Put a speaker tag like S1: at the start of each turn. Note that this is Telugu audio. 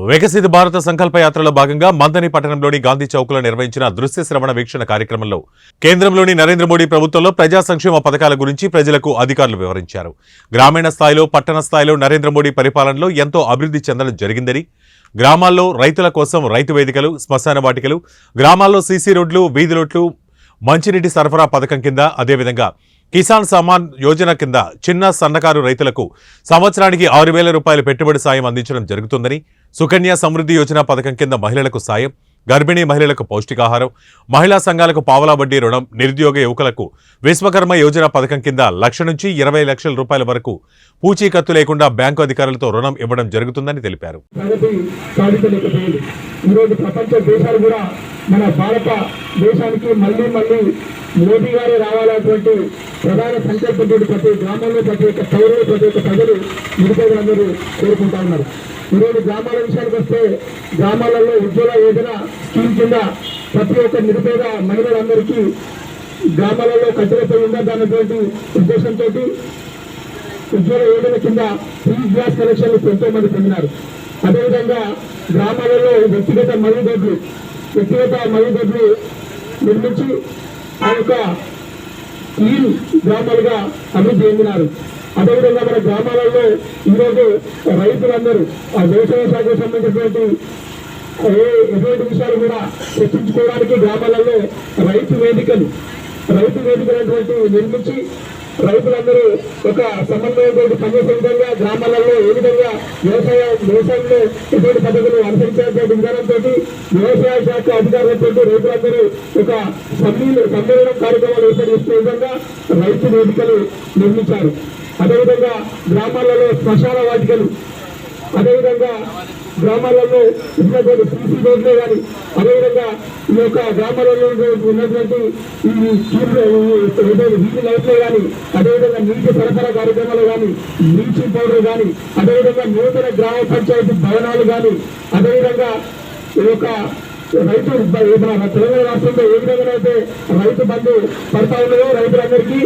S1: వికసిత భారత సంకల్ప యాత్రలో భాగంగా మంథని పట్టణంలోని గాంధీ చౌక్లో నిర్వహించిన దృశ్య శ్రవణ వీక్షణ కార్యక్రమంలో కేంద్రంలోని నరేంద్ర మోడీ ప్రభుత్వంలో ప్రజా సంక్షేమ పథకాల గురించి ప్రజలకు అధికారులు వివరించారు. గ్రామీణ స్థాయిలో, పట్టణ స్థాయిలో నరేంద్ర మోడీ పరిపాలనలో ఎంతో అభివృద్ధి చెందడం జరిగిందని, గ్రామాల్లో రైతుల కోసం రైతు వేదికలు, శ్మశాన వాటికలు, గ్రామాల్లో సీసీ రోడ్లు, వీధి రోడ్లు, మంచినీటి సరఫరా పథకం కింద, అదేవిధంగా కిసాన్ సమ్మాన్ యోజన కింద చిన్న సన్నకారు రైతులకు సంవత్సరానికి 6,000 రూపాయల పెట్టుబడి సాయం అందించడం జరుగుతుందని, సుకన్య సమృద్ధి యోజన పథకం కింద మహిళలకు సాయం, గర్భిణీ మహిళలకు పౌష్టికాహారం, మహిళా సంఘాలకు పావలా వడ్డీ రుణం, నిరుద్యోగ యువకులకు విశ్వకర్మ యోజన పథకం కింద 1,00,000 నుంచి 20 లక్షల రూపాయల వరకు పూచీకత్తు లేకుండా బ్యాంకు అధికారులతో రుణం ఇవ్వడం జరుగుతుందని తెలిపారు.
S2: మన భారతదేశానికి మళ్ళీ మోదీ గారు రావాలన్నటువంటి ప్రధాన సంకల్పంతో ప్రతి గ్రామంలో, ప్రతి ఒక్క పౌరులు, ప్రతి ఒక్క ప్రజలు నిరుపేదలందరూ కోరుకుంటా ఉన్నారు. ఈరోజు గ్రామాల విషయానికి వస్తే, గ్రామాలలో ఉజ్వల యోజన స్కీమ్ కింద ప్రతి ఒక్క నిరుపేద మహిళలందరికీ గ్రామాలలో కట్టెలపై ఉండదన్నటువంటి ఉద్దేశంతో ఉజ్వల యోజన కింద ఫ్రీ గ్యాస్ కనెక్షన్లు ఎంతో మంది పొందినారు. అదేవిధంగా గ్రామాలలో వ్యక్తిగత మరుగుదొడ్లు నిర్మించి ఆ యొక్క క్లీన్ గ్రామాలుగా అభివృద్ధి చెందినారు. అదేవిధంగా మన గ్రామాలలో ఈరోజు రైతులందరూ ఆ వ్యవసాయ శాఖకు సంబంధించినటువంటి ఎటువంటి విషయాలు కూడా చర్చించుకోవడానికి గ్రామాలలో రైతు వేదికలు అనేటువంటి నిర్మించి రైతులందరూ ఒక సమన్వయంతో పనిచేసే విధంగా గ్రామాలలో ఏ విధంగా వ్యవసాయంలో ఎటువంటి పద్ధతులు అనుసరించేటువంటి విధానంతో వ్యవసాయ శాఖ అధికారులతో రైతులందరూ ఒక సమ్మేళనం కార్యక్రమాలు ఏర్పాటు చేసే విధంగా రైతు వేదికలు నిర్మించారు. అదేవిధంగా గ్రామాలలో శ్మశాన వాటికలు, అదేవిధంగా గ్రామాలలో ఉన్నటువంటి సీసీ రోడ్లే కానీ, అదేవిధంగా ఈ యొక్క గ్రామాలలో ఉన్నటువంటి వీధి లైట్లే కానీ, అదేవిధంగా నీటి సరఫరా కార్యక్రమాలు కానీ, బ్లీచింగ్ పౌడర్ కానీ, అదేవిధంగా నూతన గ్రామ పంచాయతీ భవనాలు కానీ, అదేవిధంగా ఈ యొక్క రైతు మన తెలంగాణ రాష్ట్రంలో ఏ విధంగా అయితే రైతు బంధు పడతా ఉన్నదో రైతులందరికీ